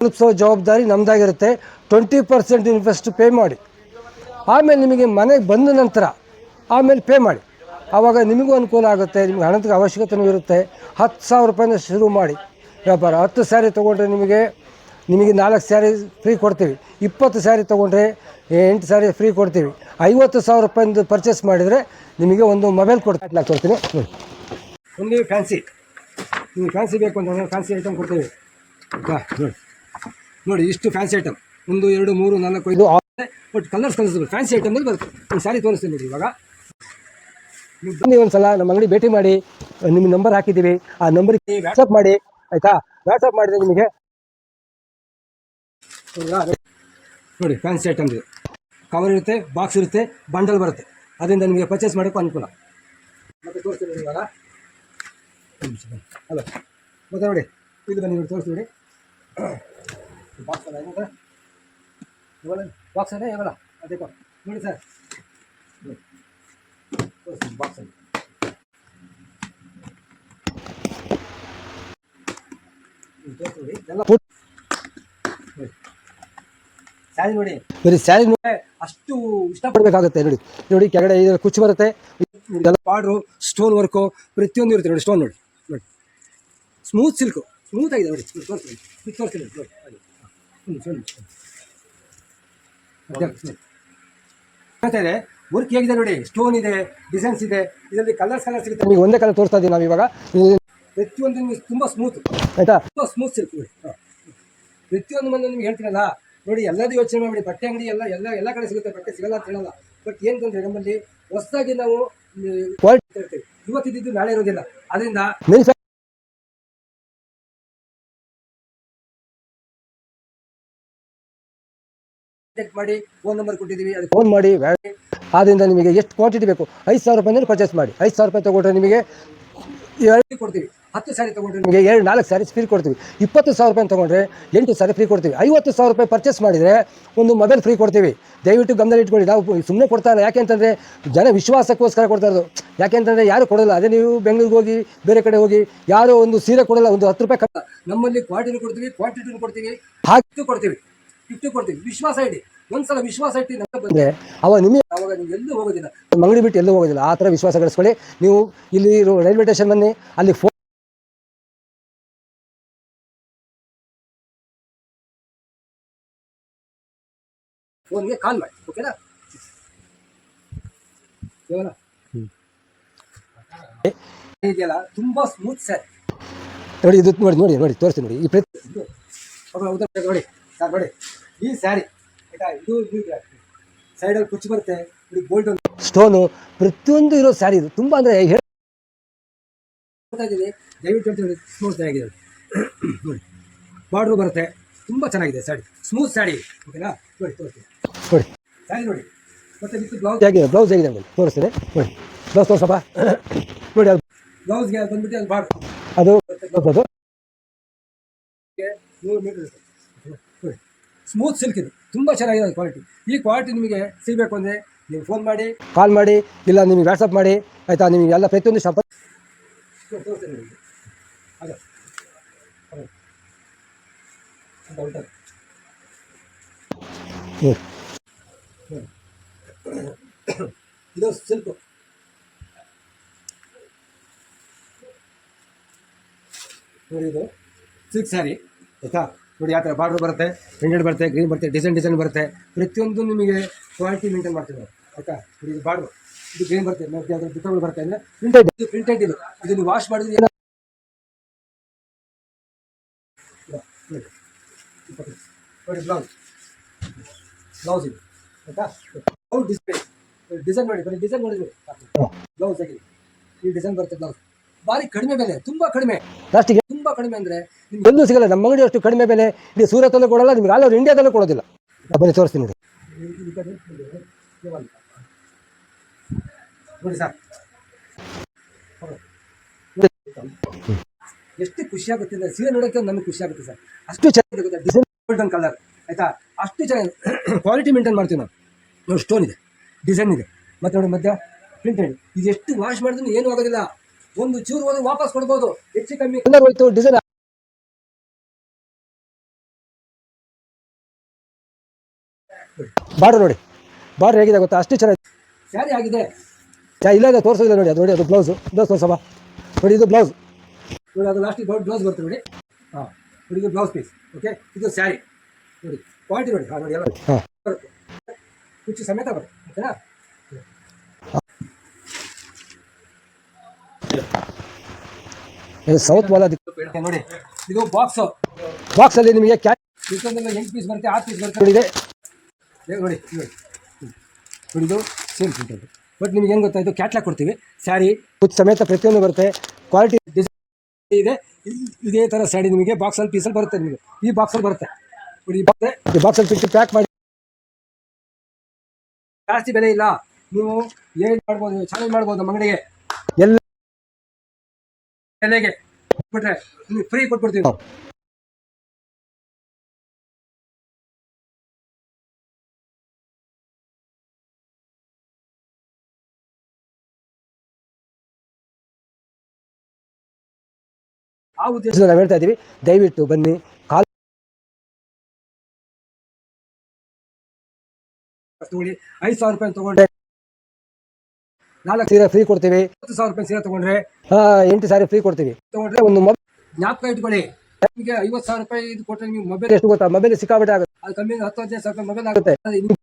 ತಲುಪಿಸೋ ಜವಾಬ್ದಾರಿ ನಮ್ಮದಾಗಿರುತ್ತೆ. 20% invest pay ಮಾಡಿ, ಆಮೇಲೆ ನಿಮಗೆ ಮನೆಗೆ ಬಂದ ನಂತರ ಆಮೇಲೆ ಪೇ ಮಾಡಿ. ಆವಾಗ ನಿಮಗೂ ಅನುಕೂಲ ಆಗುತ್ತೆ, ನಿಮಗೆ ಹಣದ ಅವಶ್ಯಕತೆಯೂ ಇರುತ್ತೆ. 10,000 ರೂಪಾಯಿಂದ ಶುರು ಮಾಡಿ ವ್ಯಾಪಾರ. 10 ಸ್ಯಾರಿ ತೊಗೊಂಡ್ರೆ ನಿಮಗೆ 4 ಸ್ಯಾರಿ ಫ್ರೀ ಕೊಡ್ತೀವಿ. 20 ಸ್ಯಾರಿ ತೊಗೊಂಡ್ರೆ 8 ಸ್ಯಾರಿ ಫ್ರೀ ಕೊಡ್ತೀವಿ. 50,000 ರೂಪಾಯಿಂದ ಪರ್ಚೇಸ್ ಮಾಡಿದರೆ ನಿಮಗೆ ಒಂದು ಮೊಬೈಲ್ ಕೊಡ್ತೀನಿ. ಒಂದು ಫ್ಯಾನ್ಸಿ, ನಿಮಗೆ ಫ್ಯಾನ್ಸಿ ಬೇಕು ಅಂತ ಫ್ಯಾನ್ಸಿ ಐಟಮ್ ಕೊಡ್ತೀವಿ. ನೋಡಿ ಇಷ್ಟು fancy item 1 2 3 4 5 but colours fancy ಐಟಮ್ನಲ್ಲಿ ಬರುತ್ತೆ. ಒಂದು ಸ್ಯಾರಿ ತೋರಿಸ್ತೀನಿ ನೋಡಿ. ಇವಾಗ ನೀವು ಬನ್ನಿ, ಒಂದು ಸಲ ನಮ್ಮ ಅಂಗಡಿ ಭೇಟಿ ಮಾಡಿ. ನಿಮ್ಮ ನಂಬರ್ ಹಾಕಿದ್ದೀವಿ, ಆ ನಂಬರ್ಗೆ ವಾಟ್ಸಪ್ ಮಾಡಿ, ಆಯಿತಾ? ವಾಟ್ಸಪ್ ಮಾಡಿದರೆ ನಿಮಗೆ ನೋಡಿ ಫ್ಯಾನ್ಸಿ ಐಟಮ್ ಇದೆ. ಕವರ್ ಇರುತ್ತೆ, ಬಾಕ್ಸ್ ಇರುತ್ತೆ, ಬಂಡಲ್ ಬರುತ್ತೆ. ಅದರಿಂದ ನಿಮಗೆ ಪರ್ಚೇಸ್ ಮಾಡೋಕ್ಕೂ ಅನುಕೂಲ. ಮತ್ತೆ ತೋರಿಸ್ತೀನಿ ಇವಾಗ. ಹಲೋ, ಮತ್ತೆ ನೋಡಿ ಇದು ಬನ್ನಿ, ನೋಡಿ ತೋರಿಸ್ತೀವಿ. ಬಾಕ್ಸ್ ಅಲ್ಲ ಇವಾಗ, ಬಾಕ್ಸ್ ಅದೇ ಇವಾಗ ಅದೇ ನೋಡಿ ಸರ್, ತೋರಿಸ್ತೀನಿ ಬಾಕ್ಸಲ್ಲಿ. ತೋರಿಸ್ತೀವಿ ಎಲ್ಲ ಸ್ಯಾರಿ ನೋಡಿ. ಬರೀ ಸ್ಯಾರಿ ನೋಡಿ ಅಷ್ಟು ಇಷ್ಟಪಡಬೇಕಾಗುತ್ತೆ. ನೋಡಿ ಕೆಳಗಡೆ ಕುಚ್ಚು ಬರುತ್ತೆ, ಇದೆಲ್ಲ ಬಾರ್ಡ್ರು, ಸ್ಟೋನ್ ವರ್ಕು ಪ್ರತಿಯೊಂದು ಇರುತ್ತೆ ನೋಡಿ. ಸ್ಟೋನ್ ನೋಡಿ, ಸ್ಮೂತ್ ಸಿಲ್ಕು, ಸ್ಮೂತ್ ಆಗಿದೆ ನೋಡಿ. ತೋರಿಸ್ತೀನಿ ನೋಡಿ. ವರ್ಕ್ ಹೇಗಿದೆ ನೋಡಿ, ಸ್ಟೋನ್ ಇದೆ, ಡಿಸೈನ್ಸ್ ಇದೆ, ಇದರಲ್ಲಿ ಕಲರ್ ಸಿಗುತ್ತೆ. ನಿಮಗೆ ಒಂದೇ ಕಲರ್ ತೋರಿಸ್ತಾ ಇದ್ದೀವಿ ನಾವಿವಾಗ. ಪ್ರತಿಯೊಂದು ನಿಮಗೆ ತುಂಬ ಸ್ಮೂತ್, ಆಯಿತಾ? ತುಂಬ ಸ್ಮೂತ್ ಸಿಲ್ಕ್ ನೋಡಿ. ಪ್ರತಿಯೊಂದು ಬಂದು ನಿಮ್ಗೆ ಹೇಳ್ತೀನಲ್ಲ ನೋಡಿ, ಎಲ್ಲದೂ ಯೋಚನೆ ಮಾಡಿ. ಬಟ್ಟೆ ಅಂಗಡಿ ಎಲ್ಲ ಕಡೆ ಸಿಗುತ್ತೆ, ಬಟ್ಟೆ ಸಿಗಲ್ಲ ಅಂತ ಹೇಳಲ್ಲ. ಬಟ್ ಏನು ತಂದರೆ ನಮ್ಮಲ್ಲಿ ಹೊಸದಾಗಿ ನಾವು ಕ್ವಾಲಿಟಿ ಇರ್ತೀವಿ. ಇವತ್ತಿದ್ದು ನಾಳೆ ಇರೋದಿಲ್ಲ. ಅದರಿಂದ ಮಾಡಿ ಫೋನ್ ನಂಬರ್ ಕೊಟ್ಟಿದ್ದೀವಿ, ಅದಕ್ಕೆ ಫೋನ್ ಮಾಡಿ. ಆದ್ದರಿಂದ ನಿಮಗೆ ಎಷ್ಟು ಕ್ವಾಂಟಿಟಿ ಬೇಕು 5,000 ರೂಪಾಯಿನಲ್ಲಿ ಪರ್ಚೇಸ್ ಮಾಡಿ. 5,000 ರೂಪಾಯಿ ತೊಗೊಂಡ್ರೆ ನಿಮಗೆ 2 ಕೊಡ್ತೀವಿ. 10 ಸ್ಯಾರಿ ತೊಗೊಂಡ್ರೆ ನಿಮಗೆ 4 ಸ್ಯಾರಿ ಫ್ರೀ ಕೊಡ್ತೀವಿ. 20,000 ರೂಪಾಯಿ ತೊಗೊಂಡ್ರೆ 8 ಸ್ಯಾರಿ ಫ್ರೀ ಕೊಡ್ತೀವಿ. 50,000 ರೂಪಾಯಿ ಪರ್ಚೇಸ್ ಮಾಡಿದರೆ ಒಂದು ಮೊಬೈಲ್ ಫ್ರೀ ಕೊಡ್ತೀವಿ. ದಯವಿಟ್ಟು ಗಮನದಲ್ಲಿ ಇಟ್ಕೊಳ್ಳಿ. ನಾವು ಸುಮ್ಮನೆ ಕೊಡ್ತಾ ಇಲ್ಲ, ಯಾಕೆಂತಂದರೆ ಜನ ವಿಶ್ವಾಸಕ್ಕೋಸ್ಕರ ಕೊಡ್ತಾ ಇರೋದು. ಯಾಕೆಂತಂದರೆ ಯಾರು ಕೊಡೋಲ್ಲ. ಅದೇ ನೀವು ಬೆಂಗಳೂರಿಗೆ ಹೋಗಿ ಬೇರೆ ಕಡೆ ಹೋಗಿ ಯಾರೋ ಒಂದು ಸೀರೆ ಕೊಡೋಲ್ಲ, ಒಂದು 10 ರೂಪಾಯಿ ಕಟ್ಟ. ನಮ್ಮಲ್ಲಿ ಕ್ವಾಲಿಟಿನೂ ಕೊಡ್ತೀವಿ, ಕ್ವಾಂಟಿಟಿನೂ ಕೊಡ್ತೀವಿ, ಹಾಕಿ ಕೊಡ್ತೀವಿ, ಗಿಫ್ಟ್ ಕೊಡ್ತೀವಿ. ವಿಶ್ವಾಸ ಇಡಿ. ಒಂದ್ಸಲ ವಿಶ್ವಾಸ ಇಟ್ಟು ನಮಗೆ ಬಂದರೆ ಅವಾಗ ನೀವು ಎಲ್ಲೂ ಹೋಗೋದಿಲ್ಲ, ಅಂಗಡಿ ಬಿಟ್ಟು ಎಲ್ಲೂ ಹೋಗೋದಿಲ್ಲ. ಆ ಥರ ವಿಶ್ವಾಸ ಗಳಿಸ್ಕೊಳ್ಳಿ. ನೀವು ಇಲ್ಲಿ ರೈಲ್ವೆ ಸ್ಟೇಷನ್ ಬನ್ನಿ, ಅಲ್ಲಿ ಫೋನ್ಗೆ ಕಾಲ್ ಮಾಡಿ, ಓಕೆನಾ? ಇದೆಯಲ್ಲ ತುಂಬ ಸ್ಮೂತ್ ಸ್ಯಾರಿ ನೋಡಿ. ಇದು ನೋಡಿ ತೋರಿಸ್ತೀನಿ ನೋಡಿ. ಈ ನೋಡಿ ಸರ್, ನೋಡಿ ಈ ಸ್ಯಾರಿ ಆಯಿತಾ? ಇದು ಸೈಡಲ್ಲಿ ಕುಚ್ಚು ಬರುತ್ತೆ, ಗೋಲ್ಡನ್ ಸ್ಟೋನು ಪ್ರತಿಯೊಂದು ಇರೋ ಸ್ಯಾರಿ. ಇದು ತುಂಬ ಅಂದರೆ ಹೇಳ್ತಾ ಇದ್ದೀನಿ, ದಯವಿಟ್ಟು ಸ್ಮೂತ್ ಚೆನ್ನಾಗಿದೆ ನೋಡಿ. ಬಾರ್ಡ್ರು ಬರುತ್ತೆ, ತುಂಬ ಚೆನ್ನಾಗಿದೆ ಸ್ಯಾರಿ, ಸ್ಮೂತ್ ಸ್ಯಾರಿ, ಓಕೆನಾ? ನೋಡಿ ತೋರಿಸ್ತೀನಿ ನೋಡಿ ಸ್ಯಾರಿ ನೋಡಿ. ಮತ್ತೆ ವಿತ್ ಬ್ಲೌಸ್ ಹೇಗಿದೆ, ಬ್ಲೌಸ್ ಹೇಗಿದೆ ನೋಡಿ ತೋರಿಸ್ತೀನಿ ನೋಡಿ. ಬ್ಲೌಸ್ ತೋರಿಸಪ್ಪ ನೋಡಿ. ಅದು ಬ್ಲೌಸ್ಗೆ ಬಂದ್ಬಿಟ್ಟು ಅದು ಬಾರ್ಡ್ರು, ಅದು 100 ಮೀಟರ್ ಇರುತ್ತೆ ನೋಡಿ. ಸ್ಮೂತ್ ಸಿಲ್ಕ್ ಇದು, ತುಂಬ ಚೆನ್ನಾಗಿದೆ ಕ್ವಾಲಿಟಿ. ಈ ಕ್ವಾಲಿಟಿ ನಿಮಗೆ ಸಿಗಬೇಕು ಅಂದರೆ ನೀವು ಫೋನ್ ಮಾಡಿ, ಕಾಲ್ ಮಾಡಿ, ಇಲ್ಲ ನಿಮಗೆ ವಾಟ್ಸಪ್ ಮಾಡಿ, ಆಯಿತಾ? ನಿಮಗೆ ಎಲ್ಲ ಪ್ರತಿಯೊಂದು ಶಾಪ್ ಇದು ಸಿಲ್ಕು ನೋಡಿ. ಇದು ಸಿಲ್ಕ್ ಸ್ಯಾರಿ ಆಯಿತಾ? ನೋಡಿ ಯಾವ ಥರ ಬಾರ್ಡ್ರು ಬರುತ್ತೆ, ಪ್ರಿಂಟೆಡ್ ಬರುತ್ತೆ, ಗ್ರೀನ್ ಬರುತ್ತೆ, ಡಿಸೈನ್ ಬರುತ್ತೆ. ಪ್ರತಿಯೊಂದು ನಿಮಗೆ ಕ್ವಾಲಿಟಿ ಮೇಂಟೈನ್ ಮಾಡ್ತೀವಿ ನಾವು, ಆಯಿತಾ? ನೋಡಿ ಇದು ಬಾರ್ಡ್ರು, ಇದು ಗ್ರೀನ್ ಬರುತ್ತೆ, ಮತ್ತೆ ಅದರ ಡಿಟೋಲ್ ಬರುತ್ತೆ ಅಂದರೆ ಪ್ರಿಂಟೆಡ್ ಇದು ನೀವು ವಾಶ್ ಮಾಡಿದ್ರೆ ಏನೋ ನೋಡಿ. ಬ್ಲೌಸ್ ಇದು ಆಯಿತಾ? ಡಿಸೈನ್ ನೋಡಿ, ಬರೀ ಡಿಸೈನ್ ನೋಡಿದ್ವಿ. ಬ್ಲೌಸ್ ಆಗಿದೆ, ಈ ಡಿಸೈನ್ ಬರುತ್ತೆ. ಬ್ಲೌಸ್ ಭಾರಿ ಕಡಿಮೆ ಬೆಲೆ, ತುಂಬ ಕಡಿಮೆ, ಲಾಸ್ಟಿಗೆ ತುಂಬ ಕಡಿಮೆ ಅಂದರೆ ನಿಮ್ಗೆ ಎಲ್ಲೂ ಸಿಗಲ್ಲ. ನಮ್ಮ ಅಂಗಡಿ ಅಷ್ಟು ಕಡಿಮೆ ಬೆಲೆ ಇಲ್ಲಿ ಸೂರತಲ್ಲೂ ಕೊಡಲ್ಲ, ನಿಮ್ಗೆ ಆಲ್ ಓವರ್ ಇಂಡಿಯಾದಲ್ಲೂ ಕೊಡೋದಿಲ್ಲ. ಬನ್ನಿ ತೋರಿಸ್ತೀನಿ ನೋಡಿ. ನೋಡಿ ಸರ್, ಎಷ್ಟು ಖುಷಿ ಆಗುತ್ತೆ ಅಂದರೆ ಸೀರೆ ನೋಡೋಕ್ಕೆ ನಮಗೆ ಖುಷಿ ಆಗುತ್ತೆ ಸರ್. ಅಷ್ಟು ಚೆನ್ನಾಗಿದೆ ಡಿಸೈನ್, ಗೋಲ್ಡನ್ ಕಲರ್ ಆಯಿತಾ? ಅಷ್ಟು ಚೆನ್ನಾಗಿ ಕ್ವಾಲಿಟಿ ಮೇಂಟೈನ್ ಮಾಡ್ತೀವಿ ನಾವು. ನೋಡಿ ಸ್ಟೋನ್ ಇದೆ, ಡಿಸೈನ್ ಇದೆ, ಮತ್ತು ನೋಡಿ ಮಧ್ಯ ಪ್ರಿಂಟೆಡ್. ಇದು ಎಷ್ಟು ವಾಶ್ ಮಾಡಿದ್ರು ಏನೂ ಆಗೋದಿಲ್ಲ. ಒಂದು ಚೂರು ಹೋದ್ರೆ ವಾಪಸ್ ಕೊಡ್ಬೋದು, ಹೆಚ್ಚು ಕಮ್ಮಿ ಕಲರ್ ಹೋಯ್ತು, ಡಿಸೈನ್ ಬಾರ್ಡರ್ ನೋಡಿ, ಬಾರ್ಡರ್ ಹೇಗಿದೆ ಗೊತ್ತಾ, ಅಷ್ಟು ಚೆನ್ನಾಗಿ ಸ್ಯಾರಿ ಆಗಿದೆ. ಇಲ್ಲ ಇಲ್ಲ ತೋರಿಸೋದಿಲ್ಲ ನೋಡಿ, ಅದು ನೋಡಿ, ಅದು ಬ್ಲೌಸು ತೋರಿಸಮ್ಮ ನೋಡಿ, ಇದು ಬ್ಲೌಸ್ ನೋಡಿ, ಅದು ಲಾಸ್ಟಿಗೆ ಬ್ಲೌಸ್ ಬರುತ್ತೆ ನೋಡಿ. ಹಾಂ ನೋಡಿ, ಇದು ಬ್ಲೌಸ್ ಪೀಸ್. ಓಕೆ, ಇದು ಸ್ಯಾರಿ ನೋಡಿ, ಕ್ವಾಲಿಟಿ ನೋಡಿ. ಹಾಂ ನೋಡಿ, ಎಲ್ಲ ಬರುತ್ತೆ, ಕುಚ್ಚು ಸಮೇತ ಬರುತ್ತೆ. ಓಕೆನಾ, ಸೌತ್ ವಾಲ ನೋಡಿ. ಇದು ಬಾಕ್ಸಲ್ಲಿ ನಿಮಗೆ ಕ್ಯಾಟ್ 8 ಪೀಸ್ ಬರುತ್ತೆ, 6 ಪೀಸ್ ಬರುತ್ತೆ ನೋಡಿ. ಇದೆ ನೋಡಿ ನೋಡಿ, ಇದು ಸೇಮ್ ಪ್ರಿಂಟಲ್ಲಿ. ಬಟ್ ನಿಮ್ಗೆ ಏನು ಗೊತ್ತಾ, ಇದು ಕ್ಯಾಟ್ಲಾಗ್ ಕೊಡ್ತೀವಿ, ಸ್ಯಾರಿ ಕುಚ್ಚು ಸಮೇತ ಪ್ರತಿಯೊಂದು ಬರುತ್ತೆ. ಕ್ವಾಲಿಟಿ ಡಿಸೈನ್ ಇದೆ. ಇದೇ ಥರ ಸ್ಯಾರಿ ನಿಮಗೆ ಬಾಕ್ಸಲ್ಲಿ ಪೀಸಲ್ಲಿ ಬರುತ್ತೆ. ನಿಮಗೆ ಈ ಬಾಕ್ಸಲ್ಲಿ ಬರುತ್ತೆ ನೋಡಿ, ಈ ಬಾಕ್ಸಲ್ಲಿ ಫಿಟ್ ಪ್ಯಾಕ್ ಮಾಡಿ. ಜಾಸ್ತಿ ಬೆಲೆ ಇಲ್ಲ, ನೀವು ಏನು ಮಾಡ್ಬೋದು, ಚಾಲೆಂಜ್ ಮಾಡ್ಬೋದು ನಮ್ಮ ಅಂಗಡಿಗೆ. ಎಲ್ಲ ಬೆಲೆಗೆ ಕೊಟ್ಬಿಟ್ರೆ ನಿಮಗೆ ಫ್ರೀ ಕೊಟ್ಬಿಡ್ತೀವಿ ನಾವು. ಆ ಉದ್ದೇಶದಿಂದ ನಾವು ಹೇಳ್ತಾ ಇದ್ದೀವಿ, ದಯವಿಟ್ಟು ಬನ್ನಿ. ತಗೊಳ್ಳಿ, 5,000 ರೂಪಾಯಿ ತಗೊಂಡ್ರೆ 4 ಸೀರೆ ಫ್ರೀ ಕೊಡ್ತೀವಿ. 10,000 ರೂಪಾಯಿ ಸೀರೆ ತಗೊಂಡ್ರೆ 8 ಸಾರಿ ಫ್ರೀ ಕೊಡ್ತೀವಿ. ತಗೊಂಡ್ರೆ ಒಂದು ಮೊಬೈಲ್ ಜ್ಞಾಪಕ ಇಟ್ಕೊಳ್ಳಿ. ನಿಮಗೆ 50,000 ರೂಪಾಯಿ ಇದು ಕೊಟ್ಟರೆ ನೀವು ಮೊಬೈಲ್ ಎಷ್ಟು ಗೊತ್ತಾ, ಮೊಬೈಲ್ ಸಿಕ್ಕಾಬಿಟ್ಟೆ ಆಗುತ್ತೆ. ಅದು ಕಮ್ಮಿ 10-15 ಸಾವಿರ ರೂಪಾಯಿ ಮೊಬೈಲ್ ಆಗುತ್ತೆ.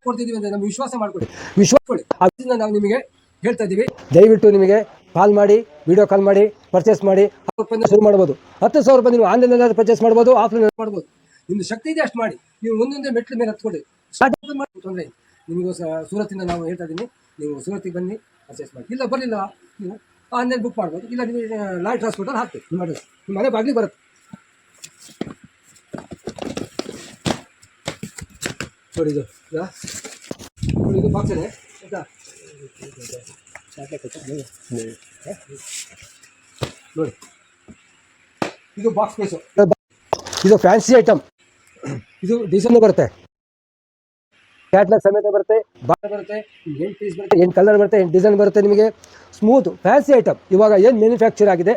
ಕೊಡ್ತಿದ್ದೀವಿ ಅಂದರೆ ನಮ್ಗೆ ವಿಶ್ವಾಸ ಮಾಡ್ಕೊಳ್ಳಿ, ವಿಶ್ವಾಸ ಕೊಡಿ. ಅದರಿಂದ ನಾವು ನಿಮಗೆ ಹೇಳ್ತಾ ಇದ್ದೀವಿ, ದಯವಿಟ್ಟು ನಿಮಗೆ ಕಾಲ್ ಮಾಡಿ, ವಿಡಿಯೋ ಕಾಲ್ ಮಾಡಿ ಪರ್ಚೇಸ್ ಮಾಡಿ. 10,000 ರೂಪಾಯಿಂದ ಶುರು ಮಾಡ್ಬೋದು. 10,000 ರೂಪಾಯಿ ನೀವು ಆನ್ಲೈನಲ್ಲಿ ಪರ್ಚೇಸ್ ಮಾಡ್ಬೋದು, ಆಫ್ಲೈನಲ್ಲಿ ಮಾಡ್ಬೋದು. ನಿಮ್ದು ಶಕ್ತಿ ಇದೆ ಅಷ್ಟು ಮಾಡಿ. ನೀವು ಒಂದೊಂದೇ ಮೆಟ್ಲ ಮೇಲೆ ಹತ್ಕೊಡಿ, ಸ್ಟಾರ್ಟ್ ಮಾಡಿ. ತೊಂದರೆ ನಿಮಗೂ ಸೂರತ್ತಿಂದ ನಾವು ಹೇಳ್ತಾ ಇದ್ದೀನಿ, ನೀವು ಸೂರತ್ತಿಗೆ ಬನ್ನಿ, ಪರ್ಚೇಸ್ ಮಾಡಿ. ಇಲ್ಲ ಬರಲಿಲ್ಲ, ನೀವು ಆನ್ಲೈನ್ ಬುಕ್ ಮಾಡ್ಬೋದು. ಇಲ್ಲ ನೀವು ಲಾಯ್ ಟ್ರಾನ್ಸ್ಪೋರ್ಟಲ್ಲಿ ಹಾಕ್ತೀವಿ, ನಿಮ್ಮ ಅಡ್ರೆಸ್ ನಿಮ್ಮ ಮನೆ ಬಾಗಿಲಿಗೆ ಬರುತ್ತೆ ನೋಡಿ. ಇದು ನೋಡಿ, ಇದು ಬಾಕ್ಸ್ ಇದೆ ಆಯಿತಾ ನೋಡಿ. ಇದು ಬಾಕ್ಸ್ ಪೀಸು, ಇದು ಫ್ಯಾನ್ಸಿ ಐಟಮ್. ಇದು ಡಿಸೈನ್ ಬರುತ್ತೆ, ಕ್ಯಾಟ್ಲಾಗ್ ಸಮೇತ ಬರುತ್ತೆ, ಬಾರ್ಡರ್ ಬರುತ್ತೆ, 8 ಪೀಸ್ ಬರುತ್ತೆ, 8 ಕಲರ್ ಬರುತ್ತೆ, 8 ಡಿಸೈನ್ ಬರುತ್ತೆ. ನಿಮಗೆ ಸ್ಮೂತ್ ಫ್ಯಾನ್ಸಿ ಐಟಮ್. ಇವಾಗ ಏನು ಮ್ಯಾನುಫ್ಯಾಕ್ಚರ್ ಆಗಿದೆ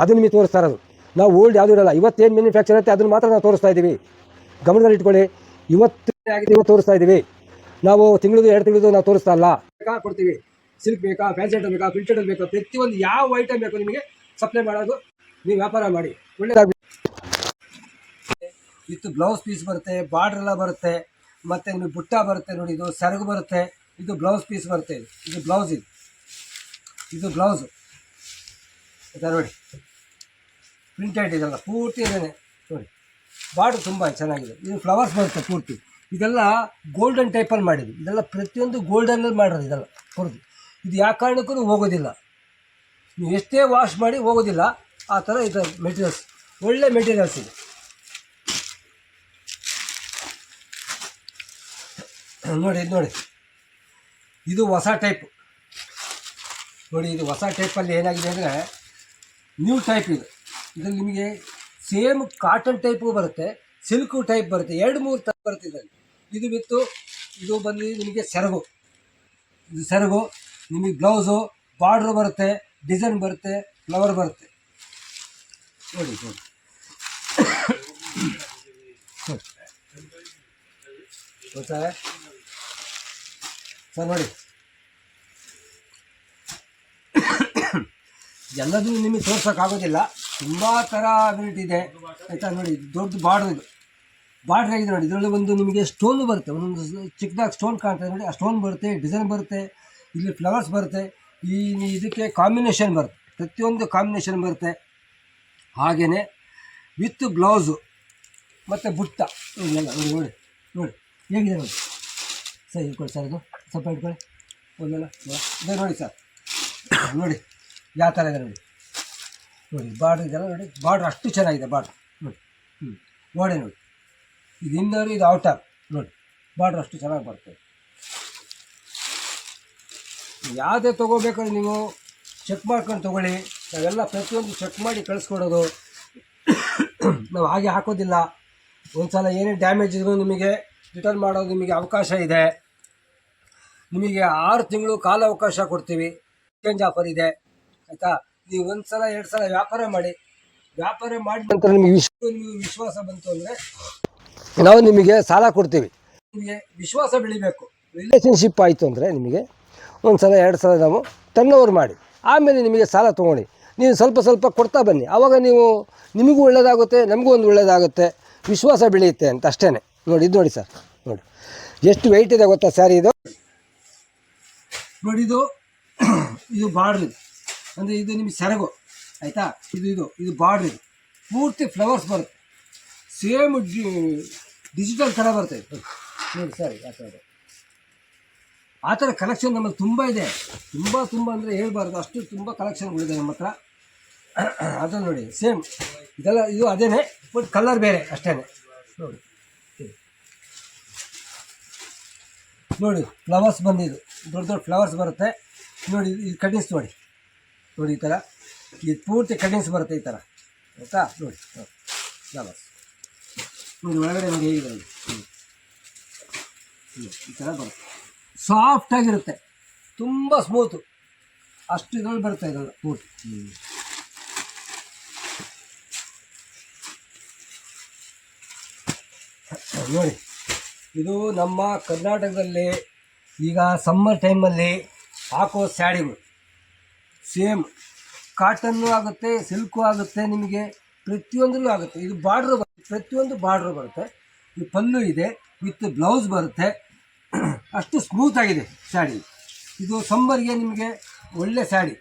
ಅದು ನಿಮಗೆ ತೋರಿಸ್ತಾ ಇರೋದು. ನಾವು ಓಲ್ಡ್ ಯಾವುದೂ ಇರಲ್ಲ. ಇವತ್ತೇನು ಮ್ಯಾನುಫ್ಯಾಕ್ಚರ್ ಆಗುತ್ತೆ ಅದನ್ನು ಮಾತ್ರ ನಾವು ತೋರಿಸ್ತಾ ಇದ್ದೀವಿ. ಗಮನದಲ್ಲಿ ಇಟ್ಕೊಳ್ಳಿ, ಇವತ್ತು ಆಗಿದೆ ಇವತ್ತು ತೋರಿಸ್ತಾ ಇದ್ದೀವಿ. ನಾವು ತಿಂಗಳದು 2 ತಿಂಗಳದು ನಾವು ತೋರಿಸ್ತಾ ಇಲ್ಲ. ಬೇಕಾ ಕೊಡ್ತೀವಿ. ಸಿಲ್ಕ್ ಬೇಕಾ, ಫ್ಯಾನ್ಸಿ ಐಟಮ್ ಬೇಕಾ, ಪ್ರಿಂಟೆಡ್ ಬೇಕಾ, ಪ್ರತಿಯೊಂದು ಯಾವ ಐಟಮ್ ಬೇಕು ನಿಮಗೆ ಸಪ್ಲೈ ಮಾಡೋದು. ನೀವು ವ್ಯಾಪಾರ ಮಾಡಿ, ಒಳ್ಳೆಯದಾಗಿ. ವಿತ್ ಬ್ಲೌಸ್ ಪೀಸ್ ಬರುತ್ತೆ, ಬಾರ್ಡರ್ ಎಲ್ಲ ಬರುತ್ತೆ, ಮತ್ತು ನಿಮಗೆ ಬುಟ್ಟ ಬರುತ್ತೆ ನೋಡಿ. ಇದು ಸೆರಗು ಬರುತ್ತೆ, ಇದು ಬ್ಲೌಸ್ ಪೀಸ್ ಬರುತ್ತೆ, ಇದು ಬ್ಲೌಸ್, ಇದು ಬ್ಲೌಸು ಆಯಿತಾ ನೋಡಿ. ಪ್ರಿಂಟೆಡ್ ಇದೆಲ್ಲ ಪೂರ್ತಿ ಇದೇನೆ ನೋಡಿ. ಬಾರ್ಡರ್ ತುಂಬ ಚೆನ್ನಾಗಿದೆ. ಇದು ಫ್ಲವರ್ಸ್ ಬರುತ್ತೆ ಪೂರ್ತಿ. ಇದೆಲ್ಲ ಗೋಲ್ಡನ್ ಟೈಪಲ್ಲಿ ಮಾಡಿದ್ವಿ. ಇದೆಲ್ಲ ಪ್ರತಿಯೊಂದು ಗೋಲ್ಡನ್ನಲ್ಲಿ ಮಾಡಿರೋದು ಇದೆಲ್ಲ ಪೂರ್ತಿ. ಇದು ಯಾವ ಕಾರಣಕ್ಕೂ ಹೋಗೋದಿಲ್ಲ, ನೀವು ಎಷ್ಟೇ ವಾಶ್ ಮಾಡಿ ಹೋಗೋದಿಲ್ಲ. ಆ ಥರ ಇದು ಮೆಟೀರಿಯಲ್ಸ್, ಒಳ್ಳೆ ಮೆಟೀರಿಯಲ್ಸ್ ಇದೆ ನೋಡಿ. ಇದು ನೋಡಿ, ಇದು ಹೊಸ ಟೈಪ್ ನೋಡಿ. ಇದು ಹೊಸ ಟೈಪಲ್ಲಿ ಏನಾಗಿದೆ ಅಂದರೆ ನ್ಯೂ ಟೈಪ್ ಇದು. ಇದರಲ್ಲಿ ನಿಮಗೆ ಸೇಮ್ ಕಾಟನ್ ಟೈಪು ಬರುತ್ತೆ, ಸಿಲ್ಕು ಟೈಪ್ ಬರುತ್ತೆ, 2-3 ಟೈಪ್ ಬರುತ್ತೆ ಇದರಲ್ಲಿ. ಇದು ಬಿತ್ತು ಇದು ಬಂದು ನಿಮಗೆ ಸೆರಗು, ಇದು ಸೆರಗು. ನಿಮಗೆ ಬ್ಲೌಸು, ಬಾರ್ಡ್ರು ಬರುತ್ತೆ, ಡಿಸೈನ್ ಬರುತ್ತೆ, ಫ್ಲವರ್ ಬರುತ್ತೆ ನೋಡಿ. ನೋಡಿ ಗೊತ್ತಾ ಸರ್ ನೋಡಿ. ಎಲ್ಲದೂ ನಿಮಗೆ ತೋರ್ಸೋಕ್ಕಾಗೋದಿಲ್ಲ, ತುಂಬ ಥರ ವೆರೈಟಿ ಇದೆ ಆಯಿತಾ ನೋಡಿ. ದೊಡ್ಡ ಬಾರ್ಡ್ರ್, ಇದು ಬಾರ್ಡ್ರ್ ಆಗಿದೆ ನೋಡಿ. ಇದರಲ್ಲಿ ಒಂದು ನಿಮಗೆ ಸ್ಟೋನು ಬರುತ್ತೆ, ಒಂದೊಂದು ಚಿಕ್ಕದಾಗಿ ಸ್ಟೋನ್ ಕಾಣ್ತದೆ ನೋಡಿ. ಆ ಸ್ಟೋನ್ ಬರುತ್ತೆ, ಡಿಸೈನ್ ಬರುತ್ತೆ, ಇಲ್ಲಿ ಫ್ಲವರ್ಸ್ ಬರುತ್ತೆ. ಇದಕ್ಕೆ ಕಾಂಬಿನೇಷನ್ ಬರುತ್ತೆ, ಪ್ರತಿಯೊಂದು ಕಾಂಬಿನೇಷನ್ ಬರುತ್ತೆ. ಹಾಗೆಯೇ ವಿತ್ ಬ್ಲೌಸು ಮತ್ತು ಬುಟ್ಟ ಎಲ್ಲ ನೋಡಿ. ನೋಡಿ ನೋಡಿ ಹೇಗಿದೆ ನೋಡಿ ಸರ್. ಇಟ್ಕೊಳ್ಳಿ ಸರ್, ಇದು ಸ್ವಲ್ಪ ಇಟ್ಕೊಳ್ಳಿ ಒಂದೆಲ್ಲ ಇದೆ ನೋಡಿ ಸರ್. ನೋಡಿ ಯಾವ ಥರ ಇದೆ ನೋಡಿ. ನೋಡಿ ಬಾರ್ಡ್ರ್ ಇದೆಲ್ಲ ನೋಡಿ, ಬಾರ್ಡ್ರ್ ಅಷ್ಟು ಚೆನ್ನಾಗಿದೆ ಬಾರ್ಡ್ರ್ ನೋಡಿ. ಗೋಡೆ ನೋಡಿ, ಇದು ಇನ್ನರ್, ಇದು ಔಟರ್ ನೋಡಿ. ಬಾರ್ಡ್ರ್ ಅಷ್ಟು ಚೆನ್ನಾಗಿ ಬರ್ತದೆ. ಯಾವುದೇ ತೊಗೋಬೇಕಾದ್ರೆ ನೀವು ಚೆಕ್ ಮಾಡ್ಕೊಂಡು ತೊಗೊಳ್ಳಿ. ನಾವೆಲ್ಲ ಪ್ರತಿಯೊಂದು ಚೆಕ್ ಮಾಡಿ ಕಳಿಸ್ಕೊಡೋದು, ನಾವು ಹಾಗೆ ಹಾಕೋದಿಲ್ಲ. ಒಂದು ಸಲ ಏನೇ ಡ್ಯಾಮೇಜ್ ಇದ್ರೂ ನಿಮಗೆ ರಿಟರ್ನ್ ಮಾಡೋದು ನಿಮಗೆ ಅವಕಾಶ ಇದೆ. ನಿಮಗೆ 6 ತಿಂಗಳು ಕಾಲ ಅವಕಾಶ ಕೊಡ್ತೀವಿ. ಎಕ್ಸ್ಚೇಂಜ್ ಆಫರ್ ಇದೆ ಆಯಿತಾ. ನೀವು 1 ಸಲ 2 ಸಲ ವ್ಯಾಪಾರ ಮಾಡಿ ನಂತರ ನಿಮಗೆ ವಿಶ್ವಾಸ ಬಂತು ಅಂದರೆ ನಾವು ನಿಮಗೆ ಸಾಲ ಕೊಡ್ತೀವಿ. ನಿಮಗೆ ವಿಶ್ವಾಸ ಬೆಳಿಬೇಕು. ರಿಲೇಷನ್ಶಿಪ್ ಆಯಿತು ಅಂದರೆ ನಿಮಗೆ ಒಂದು ಸಲ 2 ಸಲ ನಾವು ಟರ್ನ್ ಓವರ್ ಮಾಡಿ ಆಮೇಲೆ ನಿಮಗೆ ಸಾಲ ತೊಗೊಳ್ಳಿ. ನೀವು ಸ್ವಲ್ಪ ಸ್ವಲ್ಪ ಕೊಡ್ತಾ ಬನ್ನಿ, ಆವಾಗ ನಿಮಗೂ ಒಳ್ಳೆಯದಾಗುತ್ತೆ, ನಮಗೂ ಒಂದು ಒಳ್ಳೆಯದಾಗುತ್ತೆ, ವಿಶ್ವಾಸ ಬೆಳೆಯುತ್ತೆ ಅಂತ ಅಷ್ಟೇ. ನೋಡಿ ಇದು ನೋಡಿ ಸರ್, ನೋಡಿ ಎಷ್ಟು ವೆಯ್ಟ್ ಇದೆ ಗೊತ್ತಾ ಸ್ಯಾರಿ ಇದು. ನೋಡಿ ಇದು ಬಾರ್ಡ್ರ್, ಅಂದರೆ ಇದು ನಿಮಗೆ ಸೆರಗು ಆಯಿತಾ. ಇದು ಬಾರ್ಡ್ರ್, ಇದು ಪೂರ್ತಿ ಫ್ಲವರ್ಸ್ ಬರುತ್ತೆ, ಸೇಮ್ ಡಿಜಿಟಲ್ ಥರ ಬರುತ್ತೆ ನೋಡಿ ಸರ್. ಆ ಥರ ಕಲೆಕ್ಷನ್ ನಮ್ಮಲ್ಲಿ ತುಂಬ ಇದೆ, ತುಂಬ ಅಂದರೆ ಹೇಳ್ಬಾರ್ದು, ಅಷ್ಟು ತುಂಬ ಕಲೆಕ್ಷನ್ಗಳಿದೆ ನಮ್ಮ ಹತ್ರ. ಅದನ್ನು ನೋಡಿ ಸೇಮ್ ಇದೆಲ್ಲ ಇದು ಅದೇನೆ, ಬಟ್ ಕಲರ್ ಬೇರೆ ಅಷ್ಟೇ. ನೋಡಿ ಫ್ಲವರ್ಸ್ ಬಂದಿದ್ದು ದೊಡ್ಡ ಫ್ಲವರ್ಸ್ ಬರುತ್ತೆ ನೋಡಿ. ಇದು ಕಟಿಂಗ್ಸ್ ನೋಡಿ ಈ ಥರ, ಇದು ಪೂರ್ತಿ ಕಟಿಂಗ್ಸ್ ಬರುತ್ತೆ ಈ ಥರ ಆಯಿತಾ. ನೋಡಿ ಫ್ಲವರ್ಸ್ ನೋಡಿ, ಒಳಗಡೆ ನೋಡಿ ಹೇಗೆ ಬರೋದು ಈ ಥರ ಬರುತ್ತೆ, ಸಾಫ್ಟಾಗಿರುತ್ತೆ, ತುಂಬ ಸ್ಮೂತು, ಅಷ್ಟು ಇದರಲ್ಲಿ ಬರುತ್ತೆ ಇದೆಲ್ಲ ಪೂರ್ತಿ. ನೋಡಿ ಇದು ನಮ್ಮ ಕರ್ನಾಟಕದಲ್ಲಿ ಈಗ ಸಮ್ಮರ್ ಟೈಮಲ್ಲಿ ಹಾಕೋ ಸ್ಯಾರಿಗಳು ಸೇಮ್ ಕಾಟನ್ನು ಆಗುತ್ತೆ, ಸಿಲ್ಕು ಆಗುತ್ತೆ, ನಿಮಗೆ ಪ್ರತಿಯೊಂದರಲ್ಲೂ ಆಗುತ್ತೆ. ಇದು ಬಾರ್ಡ್ರು ಬರುತ್ತೆ, ಪ್ರತಿಯೊಂದು ಬಾರ್ಡ್ರು ಬರುತ್ತೆ. ಇದು ಪಲ್ಲು ಇದೆ ವಿತ್ ಬ್ಲೌಸ್ ಬರುತ್ತೆ, ಅಷ್ಟು ಸ್ಮೂತ್ ಆಗಿದೆ ಸ್ಯಾರಿ. ಇದು ಸಮ್ಮರ್ಗೆ ನಿಮಗೆ ಒಳ್ಳೆ ಸ್ಯಾರಿ.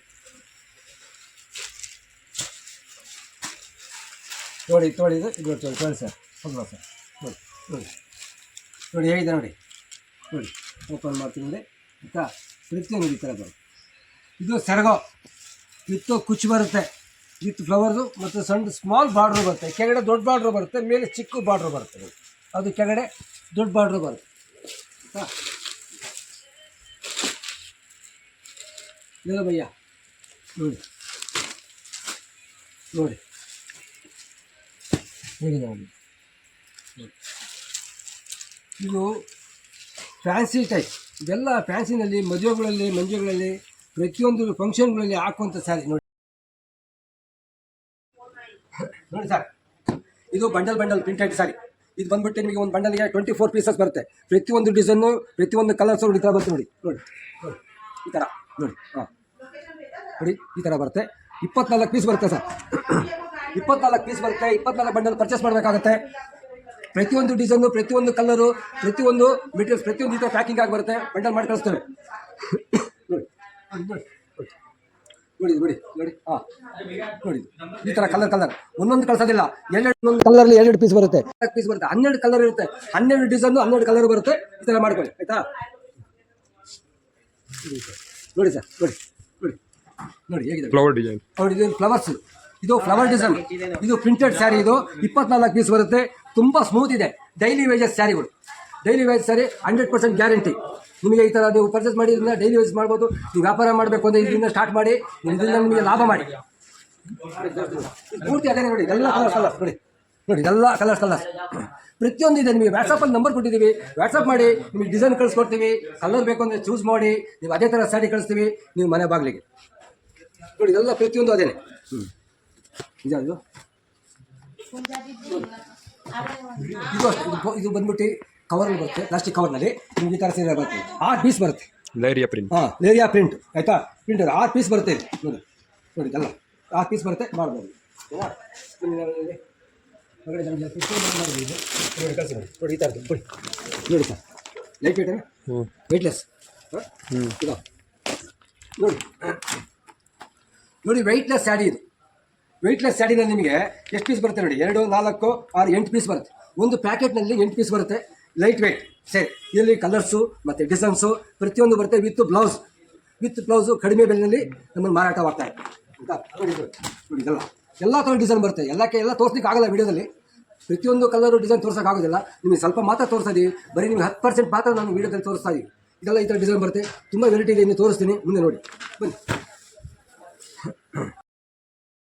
ನೋಡಿ ಇದು ತೋಳಿ ಸರ್, ಹೋಗ್ವಾ ಸರ್. ನೋಡಿ ಹೇಗಿದೆ ನೋಡಿ ಓಪನ್ ಮಾಡ್ತೀನಿ ನೋಡಿ ಆಯಿತಾ. ಪ್ರತಿಯೊಂದು ಈ ಥರ ಬರುತ್ತೆ. ಇದು ಸೆರಗೋ ವಿತ್ ಕುಚ್ಚು ಬರುತ್ತೆ, ವಿತ್ ಫ್ಲವರ್ದು ಮತ್ತು ಸಣ್ಣ ಸ್ಮಾಲ್ ಬಾರ್ಡ್ರು ಬರುತ್ತೆ. ಕೆಳಗಡೆ ದೊಡ್ಡ ಬಾರ್ಡ್ರು ಬರುತ್ತೆ, ಮೇಲೆ ಚಿಕ್ಕ ಬಾರ್ಡ್ರು ಬರುತ್ತೆ. ಅದು ಕೆಳಗಡೆ ದೊಡ್ಡ ಬಾರ್ಡ್ರು ಬರುತ್ತೆ ಆಯಿತಾ. ಇಲ್ಲ ಭಯ್ಯ ನೋಡಿ ಹೇಗಿದೆ ನೋಡಿ. ಇದು ಫ್ಯಾನ್ಸಿ ಟೈಪ್, ಇದೆಲ್ಲ ಫ್ಯಾನ್ಸಿನಲ್ಲಿ ಮದುವೆಗಳಲ್ಲಿ ಮಂಜುಗಳಲ್ಲಿ ಪ್ರತಿಯೊಂದು ಫಂಕ್ಷನ್ಗಳಲ್ಲಿ ಹಾಕುವಂಥ ಸ್ಯಾರಿ ನೋಡಿ ಸರ್. ಇದು ಬಂಡಲ್ ಪ್ರಿಂಟೆಡ್ ಸ್ಯಾರಿ. ಇದು ಬಂದ್ಬಿಟ್ಟು ನಿಮಗೆ ಒಂದು ಬಂಡಲ್ಗೆ 24 ಪೀಸಸ್ ಬರುತ್ತೆ. ಪ್ರತಿಯೊಂದು ಡಿಸೈನು, ಪ್ರತಿಯೊಂದು ಕಲರ್ಸು ಈ ಥರ ಬರುತ್ತೆ ನೋಡಿ ಈ ಥರ ನೋಡಿ. ನೋಡಿ ಈ ಥರ ಬರುತ್ತೆ. 24 ಪೀಸ್ ಬರುತ್ತೆ ಸರ್, 24 ಪೀಸ್ ಬರುತ್ತೆ. 24 ಬಂಡಲ್ ಪರ್ಚೇಸ್ ಮಾಡಬೇಕಾಗತ್ತೆ. ಪ್ರತಿಯೊಂದು ಡಿಸೈನು, ಪ್ರತಿಯೊಂದು ಕಲರು, ಪ್ರತಿಯೊಂದು ಮೆಟೀರಿಯಲ್ಸ್, ಪ್ರತಿಯೊಂದು ಈ ಥರ ಪ್ಯಾಕಿಂಗ್ ಆಗಿ ಬರುತ್ತೆ. ಬಂಡಲ್ ಮಾಡಿ ಕಳಿಸ್ತೇವೆ ನೋಡಿ ನೋಡಿ ಈ ಥರ ಕಲರ್ ಒಂದೊಂದು ಕಳ್ಸೋದಿಲ್ಲ. ಒಂದೊಂದು ಕಲರಲ್ಲಿ 2 ಪೀಸ್ ಬರುತ್ತೆ, 12 ಕಲರ್ ಇರುತ್ತೆ, 12 ಡಿಸೈನು, 12 ಕಲರ್ ಬರುತ್ತೆ. ಈ ಥರ ಮಾಡ್ಕೊಳ್ಳಿ ಆಯಿತಾ. ನೋಡಿ ಸರ್ ನೋಡಿ ಹೇಗಿದೆ ಫ್ಲವರ್ ಡಿಸೈನ್. ಇದು ಫ್ಲವರ್ಸ್, ಇದು ಫ್ಲವರ್ ಡಿಸೈನ್, ಇದು ಪ್ರಿಂಟೆಡ್ ಸ್ಯಾರಿ. ಇದು 24 ಪೀಸ್ ಬರುತ್ತೆ, ತುಂಬ ಸ್ಮೂತ್ ಇದೆ. ಡೈಲಿ ವೇಜಸ್ ಸ್ಯಾರಿಗಳು, ಡೈಲಿ ವೇಜ್ ಸ್ಯಾರಿ 100% ಗ್ಯಾರಂಟಿ. ನಿಮಗೆ ಈ ಥರ ನೀವು ಪರ್ಚೇಸ್ ಮಾಡಿ ಇದನ್ನ ಡೈಲಿ ವೇಜ್ ಮಾಡ್ಬೋದು. ನೀವು ವ್ಯಾಪಾರ ಮಾಡಬೇಕು ಅಂದರೆ ಇದರಿಂದ ಸ್ಟಾರ್ಟ್ ಮಾಡಿ, ಇದರಿಂದ ನಿಮಗೆ ಲಾಭ ಮಾಡಿ. ಪೂರ್ತಿ ಅದೇ ನೋಡಿ, ಎಲ್ಲ ಕಲರ್ಸ್ ನೋಡಿ ಎಲ್ಲ ಕಲರ್ಸ್ ಪ್ರತಿಯೊಂದು ಇದೆ. ನಿಮಗೆ ವಾಟ್ಸಪ್ಪಲ್ಲಿ ನಂಬರ್ ಕೊಟ್ಟಿದ್ದೀವಿ, ವಾಟ್ಸಪ್ ಮಾಡಿ ನಿಮಗೆ ಡಿಸೈನ್ ಕಳಿಸ್ಕೊಡ್ತೀವಿ. ಕಲರ್ ಬೇಕು ಅಂದರೆ ಚೂಸ್ ಮಾಡಿ ನೀವು ಅದೇ ಥರ ಸ್ಯಾರಿ ಕಳಿಸ್ತೀವಿ ನೀವು ಮನೆ ಬಾಗಿಲಿಗೆ. ನೋಡಿ ಇದೆಲ್ಲ ಪ್ರತಿಯೊಂದು ಅದೇನೆ. ಇದು ಇದು ಬಂದ್ಬಿಟ್ಟು ಕವರಲ್ಲಿ ಬರುತ್ತೆ, ಪ್ಲಾಸ್ಟಿಕ್ ಕವರ್ನಲ್ಲಿ ನಿಮ್ಗೆ ಈ ಥರ ಸೀರೆ ಬರುತ್ತೆ. 6 ಪೀಸ್ ಬರುತ್ತೆ, ಲೇರಿಯಾ ಪ್ರಿಂಟ್ ಆಯಿತಾ. ಪ್ರಿಂಟರ್ 6 ಪೀಸ್ ಬರುತ್ತೆ ನೋಡಿ ಇದೆಲ್ಲ 6 ಪೀಸ್ ಬರುತ್ತೆ. ಮಾಡ್ಬೋದು ಹೊರಗಡೆ ನಮಗೆ ನೋಡಿ ಕಳಿಸಿ ನೋಡಿ ಈ ಥರದ್ದು ನೋಡಿ ಸರ್. ಲೈಟ್ ವೇಟ್ ವೆಯ್ಟ್ಲೆಸ್ ಇದು ನೋಡಿ ವೆಯ್ಟ್ಲೆಸ್ ಸ್ಯಾರಿ. ಇದು ವೆಯ್ಟ್ಲೆಸ್ ಸ್ಯಾರಿನಲ್ಲಿ ನಿಮಗೆ ಎಷ್ಟು ಪೀಸ್ ಬರುತ್ತೆ ನೋಡಿ, 2, 4, 6, 8 ಪೀಸ್ ಬರುತ್ತೆ. ಒಂದು ಪ್ಯಾಕೆಟ್ನಲ್ಲಿ 8 ಪೀಸ್ ಬರುತ್ತೆ, ಲೈಟ್ ವೆಯ್ಟ್ ಸರಿ. ಇದರಲ್ಲಿ ಕಲರ್ಸು ಮತ್ತು ಡಿಸೈನ್ಸು ಪ್ರತಿಯೊಂದು ಬರುತ್ತೆ. ವಿತ್ ಬ್ಲೌಸು ಕಡಿಮೆ ಬೆಲೆಯಲ್ಲಿ ನಮ್ಮನ್ನು ಮಾರಾಟವಾಗ್ತಾ ಇದೆ ಅಂತ ನೋಡಿ ಎಲ್ಲ ಥರ ಡಿಸೈನ್ ಬರುತ್ತೆ. ಎಲ್ಲ ತೋರಿಸ್ಲಿಕ್ಕೆ ಆಗಲ್ಲ ವೀಡಿಯೋದಲ್ಲಿ, ಪ್ರತಿಯೊಂದು ಕಲರು ಡಿಸೈನ್ ತೋರ್ಸೋಕ್ಕಾಗೋದಿಲ್ಲ. ನಿಮಗೆ ಸ್ವಲ್ಪ ಮಾತ್ರ ತೋರಿಸ್ತಾ ಇದೀವಿ, ಬರೀ ನಿಮಗೆ 10% ಮಾತ್ರ ನಾನು ವೀಡಿಯೋದಲ್ಲಿ ತೋರಿಸ್ತಾ ಇದೀವಿ. ಇದೆಲ್ಲ ಈ ಥರ ಡಿಸೈನ್ ಬರುತ್ತೆ, ತುಂಬ ವೆರೈಟಿ ಇದೆ. ಇನ್ನು ತೋರಿಸ್ತೀನಿ, ಮುಂದೆ ನೋಡಿ ಬನ್ನಿ.